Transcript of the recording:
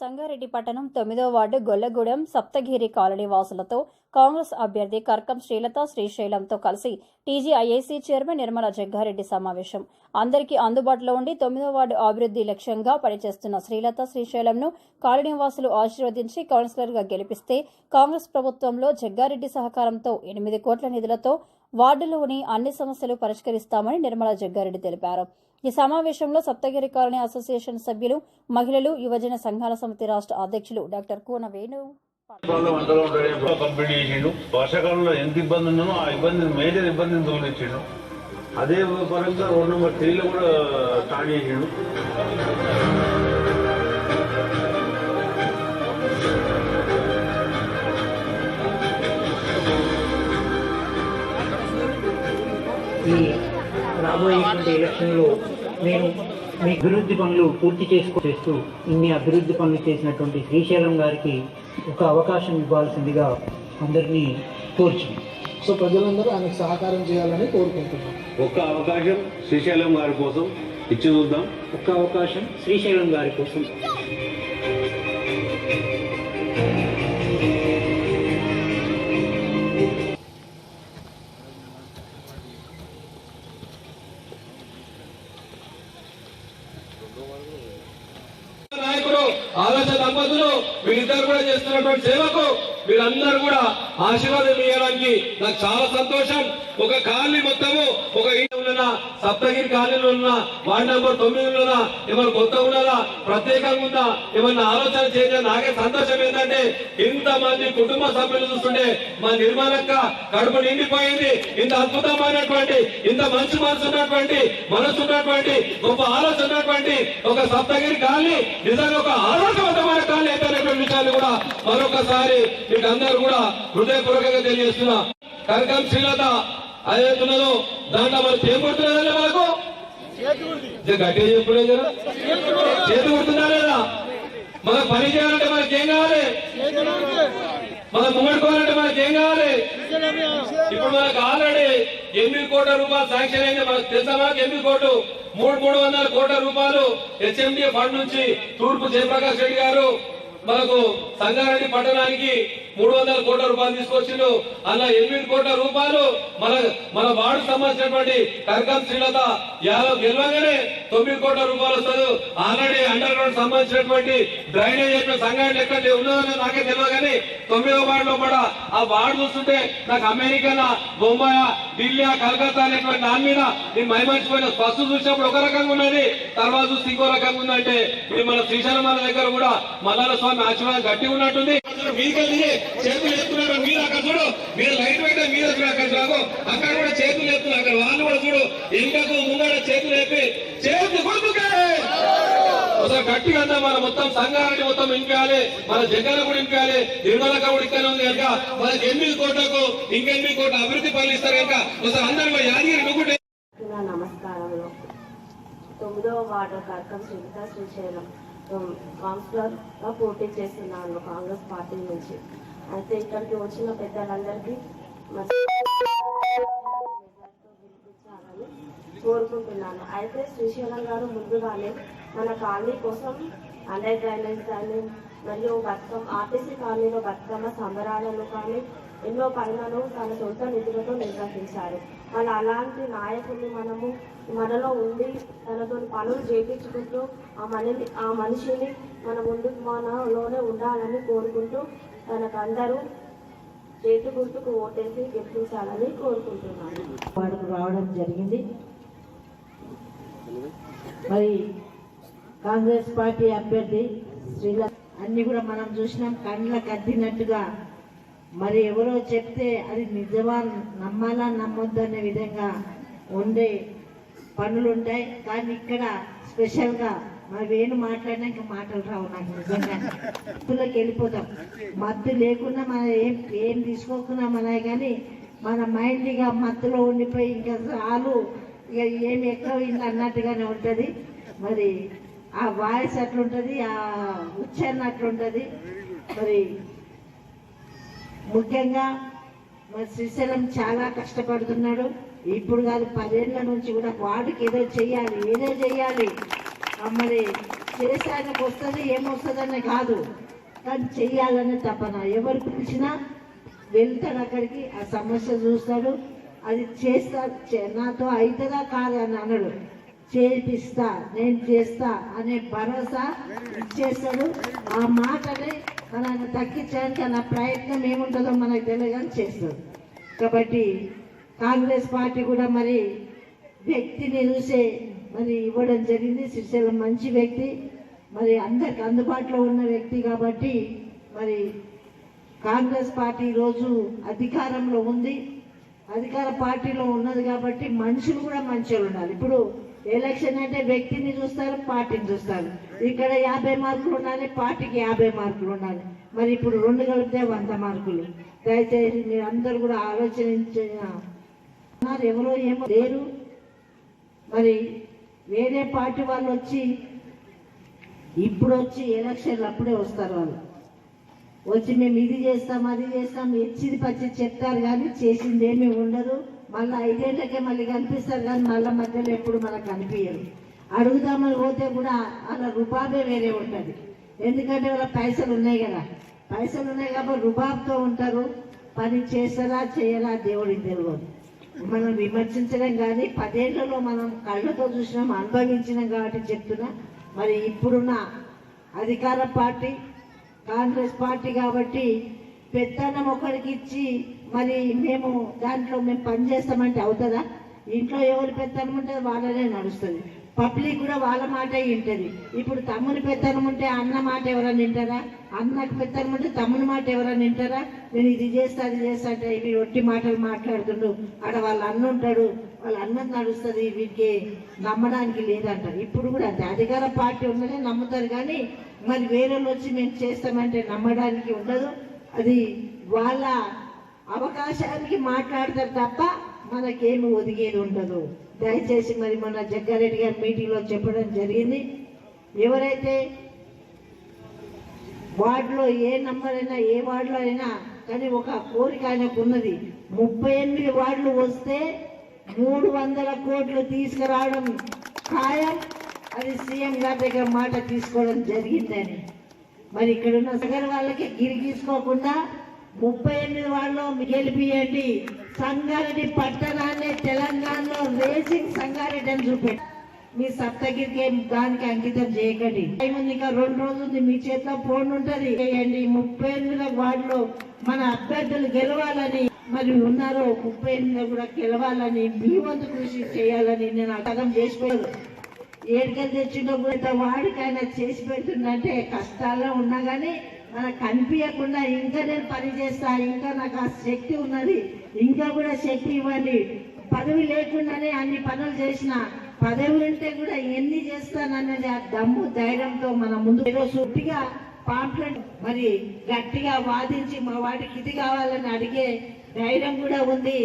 సంగారెడ్డి పట్టణం 9వ ward Gollagudem Saptagiri colony వాసులతో Congress అభ్యర్థి కర్కం శ్రీలత శ్రీశైలంతో కలిసి టీజీఐఏసీ చైర్మన్ నిర్మల జగ్గారెడ్డి సమావేశం. అందరికీ అందుబాటులో ఉండి 9వ వార్డు అభివృద్ధి లక్ష్యంగా పనిచేస్తున్న శ్రీలత శ్రీశైలంను కాలనీ వాసులు ఆశీర్వదించి కౌన్సిలర్గా గెలిపిస్తే కాంగ్రెస్ ప్రభుత్వంలో జగ్గారెడ్డి సహకారంతో 8 కోట్ల నిధులతో వార్డులోని అన్ని సమస్యలు పరిష్కరిస్తామని నిర్మల జగ్గారెడ్డి తెలిపారు. ఈ సమావేశంలో సప్తగిరి కాలనీ అసోసియేషన్ సభ్యులు, మహిళలు, యువజన సంఘాల సమితి రాష్ట్ర అధ్యక్షులు డాక్టర్ కూన వేణు వర్షాకాలంలో ఎంత ఇబ్బంది ఉన్నానో ఆ ఇబ్బందిని మేజర్ ఇబ్బందిని తొలగించాడు. అదే పరంగా 2 నెంబర్ 3లో కూడా స్టార్ట్ చేసాడు. ఈ రాబోయేటువంటి ఎలక్షన్లో నేను మీ అభివృద్ధి పనులు పూర్తి చేస్తూ ఇన్ని అభివృద్ధి పనులు చేసినటువంటి శ్రీశైలం గారికి ఒక అవకాశం ఇవ్వాల్సిందిగా అందరినీ కోరుచున్నాను. సో ప్రజలందరూ ఆయనకు సహకారం చేయాలని కోరుకుంటున్నాం. ఒక్క అవకాశం శ్రీశైలం గారి కోసం ఇచ్చి చూద్దాం. ఒక్క అవకాశం శ్రీశైలం గారి కోసం. నాయకుడు ఆలోచన దంపతులు వీళ్ళిద్దరు కూడా చేస్తున్నటువంటి సేవకు వీళ్ళందరూ కూడా ఆశీర్వాదం ఇవ్వడానికి నాకు చాలా సంతోషం. ఒక కాలనీ మొత్తము ఒక ఉన్న సప్తగిరి కాలనీలో ఉన్న వార్డు నెంబర్ 9 ఏమైనా కొత్త ఉన్నదా, ప్రత్యేకంగా ఉందా, ఏమన్నా ఆలోచన చేయాలి. నాకే సంతోషం ఏంటంటే ఇంతమంది కుటుంబ సభ్యులు చూస్తుంటే మా నిర్మలక్క కడుపు నిండిపోయింది. ఇంత అద్భుతమైనటువంటి, ఇంత మంచి మనసు ఉన్నటువంటి, మనసు ఉన్నటువంటి, గొప్ప ఆలోచన ఉన్నటువంటి ఒక సప్తగిరి కాలనీ నిజంగా ఒక ఆలోచనవంతమైన కాలనీ అయితే విషయాన్ని కూడా మరొకసారి మీకు అందరూ కూడా హృదయపూర్వకంగా తెలియజేస్తున్నా. కర్కం శ్రీలత అదేతున్నదో దాంట్లో మనకి ఏం గుర్తున్నదండి? మనకు గట్టిగా చెప్పుడే కదా, చేతి గుర్తుందా లేదా? మనం పని చేయాలంటే మనకి ఏం కావాలి? మనం ముంగడుకోవాలంటే మనకి ఏం కావాలి? ఇప్పుడు మనకు ఆల్రెడీ 8 కోట్ల రూపాయలు శాంక్షన్ అయింది. మనకు తెలుసా? మనకు 8 కోట్లు 300 కోట్ల రూపాయలు హెచ్ఎండి ఫండ్ నుంచి తూర్పు జయప్రకాష్ రెడ్డి గారు మనకు సంగారెడ్డి పట్టణానికి 300 కోట్ల రూపాయలు తీసుకొచ్చిండు. అలా 8 కోట్ల రూపాయలు మన వార్డు సంబంధించినటువంటి కర్కం శ్రీలత గెలవగానే 9 కోట్ల రూపాయలు వస్తుంది. ఆల్రెడీ అండర్ గ్రౌండ్ సంబంధించినటువంటి డ్రైనేజ్ సంగారెడ్డి ఎక్కడ ఉన్నదో నాకే తెలియగానే 9వ వార్డులో కూడా ఆ వార్డు చూస్తుంటే నాకు అమెరికా, బొంబాయి, ఢిల్లీ, కలకత్తా అనేటువంటి దాని మీద నేను మైమర్చిపోయిన. ఫస్ట్ చూసినప్పుడు ఒక రకంగా ఉన్నది, తర్వాత చూసి ఇంకో రకంగా ఉందంటే ఇది మన శ్రీశైలం దగ్గర కూడా మల్లాల స్వామి ఆశీర్వాదం గట్టిగా ఉన్నట్టుంది. చేతులు ఎత్తున్నారు మీరు అక్కడ చూడు, మీరు లైట్ పెట్టే మీరు అక్కడ రాదు, అక్కడ కూడా చేతులు ఎత్తున్నారు. అక్కడ వాళ్ళు కూడా చూడు, ఇంకకు ముంగడ చేతులు ఎత్తి చేతి గుర్తుకే ఒకసారి గట్టిగా అంతా మన మొత్తం సంఘాన్ని మొత్తం ఇంపాలి, మన జగన్ కూడా ఇంపాలి, నిర్మలక కూడా ఇక్కడ ఉంది కనుక మనకి 8 కోట్లకు ఇంకెన్ని కోట్ల అభివృద్ధి పనులు ఇస్తారు కనుక ఒకసారి అందరూ యాదగిరి నువ్వుంటే. నమస్కారంలో 9వ వార్డు కర్కం శ్రీలత శ్రీశైలం కౌన్సిలర్ గా పోటీ చేస్తున్నాను కాంగ్రెస్ పార్టీ నుంచి. అయితే ఇక్కడికి వచ్చిన పెద్దలందరికీ గెలిపించాలని కోరుకుంటున్నాను. అయితే శ్రీశైలం గారు ముందుగానే మన కాలనీ కోసం అండర్ డ్రైనేజ్ కానీ మరియు ఆర్టీసీ కాలనీలో బతుకమ్మ సంబరాలను కానీ ఎన్నో పనులను తన సొంత నిధులతో నిర్వహించారు. వాళ్ళు అలాంటి నాయకుల్ని మనలో ఉండి తనతో పనులు చేయించుకుంటూ ఆ మనిషిని మనలోనే ఉండాలని కోరుకుంటూ తనకందరూ చేతి గుర్తుకు ఓటేసి గెలిపించాలని కోరుకుంటున్నాను. వాడికి రావడం జరిగింది. మరి కాంగ్రెస్ పార్టీ అభ్యర్థి శ్రీలత అన్ని కూడా మనం చూసినాం, కండ్లకు అద్దినట్టుగా. మరి ఎవరో చెప్తే అది నిజమా, నమ్మాలా నమ్మొద్దు అనే విధంగా ఉండే పనులు ఉంటాయి. కానీ ఇక్కడ స్పెషల్గా మరి వేణు మాట్లాడినా ఇంకా మాటలు రావు నాకు నిజంగా. మత్తులోకి వెళ్ళిపోతాం. మత్తు లేకుండా మనం ఏం తీసుకోకున్నా మనమే, కానీ మన మైండ్ ఇక మత్తులో ఉండిపోయి ఇంకా చాలు, ఇక ఏమి ఎక్కువ ఇంకా అన్నట్టుగానే ఉంటుంది. మరి ఆ వాయిస్ అట్లుంటుంది, ఆ ఉచ్చారణ అట్లుంటుంది. మరి ముఖ్యంగా మరి శ్రీశైలం చాలా కష్టపడుతున్నాడు. ఇప్పుడు కాదు 10 ఏళ్ల నుంచి కూడా వాడికి ఏదో చెయ్యాలి మరి చేస్తే ఆయనకు వస్తుంది ఏమొస్తుందనే కాదు, కానీ చెయ్యాలనే తపన. ఎవరు పిలిచినా వెళ్తాడు అక్కడికి, ఆ సమస్య చూస్తాడు, అది చేస్తా, నాతో అవుతుందా కాదు అని అనడు, చేపిస్తా, నేను చేస్తా అనే భరోసా ఇచ్చేస్తాడు. ఆ మాటని మనల్ని తగ్గించడానికి నా ప్రయత్నం ఏముంటుందో మనకు తెలియదని చేస్తాడు. కాబట్టి కాంగ్రెస్ పార్టీ కూడా మరి వ్యక్తిని చూసే మరి ఇవ్వడం జరిగింది. శ్రీశైలం మంచి వ్యక్తి, మరి అందరికి అందుబాటులో ఉన్న వ్యక్తి కాబట్టి మరి కాంగ్రెస్ పార్టీ ఈరోజు అధికారంలో ఉంది, అధికార పార్టీలో ఉన్నది కాబట్టి మనుషులు కూడా మంచిగా ఉండాలి. ఇప్పుడు ఎలక్షన్ అంటే వ్యక్తిని చూస్తారు, పార్టీని చూస్తారు. ఇక్కడ 50 మార్కులు ఉండాలి, పార్టీకి 50 మార్కులు ఉండాలి. మరి ఇప్పుడు 2 కలిపితే 100 మార్కులు. దయచేసి మీరు అందరూ కూడా ఆలోచించారు. ఎవరో ఏమో లేరు, మరి వేరే పార్టీ వాళ్ళు వచ్చి ఇప్పుడు వచ్చి ఎలక్షన్లు అప్పుడే వస్తారు. వాళ్ళు వచ్చి మేము ఇది చేస్తాం అది చేస్తాం ఎచ్చిది పచ్చి చెప్తారు, కానీ చేసింది ఏమీ ఉండదు. మళ్ళీ 5 ఏళ్ళకే మళ్ళీ కనిపిస్తారు, కానీ మళ్ళీ మధ్యలో ఎప్పుడు మనకు కనిపించరు. అడుగుదామని పోతే కూడా వాళ్ళ రుబాబే వేరే ఉంటుంది. ఎందుకంటే వాళ్ళ పైసలు ఉన్నాయి కదా, పైసలు ఉన్నాయి కాబట్టి రుబాబ్తో ఉంటారు. పని చేస్తారా చేయరా దేవుడికి తెలియదు. మనం విమర్శించడం కానీ 10 ఏళ్లలో మనం కళ్ళతో చూసినాం, అనుభవించినాం కాబట్టి చెప్తున్నా. మరి ఇప్పుడున్న అధికార పార్టీ కాంగ్రెస్ పార్టీ కాబట్టి పెత్తనం ఒకరికి ఇచ్చి మరి మేము దాంట్లో మేము పని చేస్తామంటే అవుతుందా? ఇంట్లో ఎవరు పెత్తనం ఉంటుంది వాళ్ళనే నడుస్తుంది, పబ్లిక్ కూడా వాళ్ళ మాట వింటుంది. ఇప్పుడు తమ్ముని పెత్తనం ఉంటే అన్న మాట ఎవరైనా వింటారా? అన్నకు పెత్తనం ఉంటే తమ్ముని మాట ఎవరైనా వింటారా? నేను ఇది చేస్తా అది చేస్తా అంటే ఇవి ఒట్టి మాటలు మాట్లాడుతుండు, అక్కడ వాళ్ళ అన్న ఉంటాడు, వాళ్ళ అన్నం నడుస్తుంది, వీటికి నమ్మడానికి లేదంటారు. ఇప్పుడు కూడా అంతే, అధికార పార్టీ ఉన్నదే నమ్ముతారు, కానీ మరి వేరే వచ్చి మేము చేస్తామంటే నమ్మడానికి ఉండదు. అది వాళ్ళ అవకాశానికి మాట్లాడతారు తప్ప మనకేమి ఒదిగేది ఉండదు. దయచేసి మరి మన జగ్గారెడ్డి గారి మీటింగ్లో చెప్పడం జరిగింది, ఎవరైతే వార్డులో ఏ నంబర్ అయినా ఏ వార్డులో అయినా కానీ ఒక కోరిక ఆయనకు ఉన్నది, 38 వార్డులు వస్తే 300 కోట్లు తీసుకురావడం ఖాయం. అది సీఎం గారి దగ్గర మాట తీసుకోవడం జరిగిందని. మరి ఇక్కడ ఉన్న సగర్ వాళ్ళకి గిరిగీసుకోకుండా 38 వార్డులో గెలిపియండి. సంగారెడ్డి పట్టణాన్ని తెలంగాణలో రేసింగ్ సంగారెడ్డి అని చూపెట్టి మీ సప్తగిరికి దానికి అంకితం చేయకండి. ఇంకా 2 రోజులు ఉంది, మీ చేతిలో ఫోన్ ఉంటుంది, చేయండి. 38 వార్డులో మన అభ్యర్థులు గెలవాలని మరి ఉన్నారో 38 కూడా గెలవాలని మీ వంతు కృషి చేయాలని నేను అర్థం చేసిపోయాను. ఏడుకలు తెచ్చిండో కూడా వాడికైనా చేసి పెడుతుందంటే కష్టాల్లో ఉన్నా కానీ మనకు కనిపించకుండా ఇంకా నేను పని చేస్తా, ఇంకా నాకు ఆ శక్తి ఉన్నది, ఇంకా కూడా శక్తి ఇవ్వండి. పదవి లేకుండానే అన్ని పనులు చేసిన, పదవి ఉంటే కూడా ఎన్ని చేస్తానన్నది ఆ దమ్ము ధైర్యంతో మన ముందు ఏదో సుట్టిగా పాంప్లెట్ మరి గట్టిగా వాదించి మా వాడికి ఇది కావాలని అడిగే ధైర్యం కూడా ఉంది.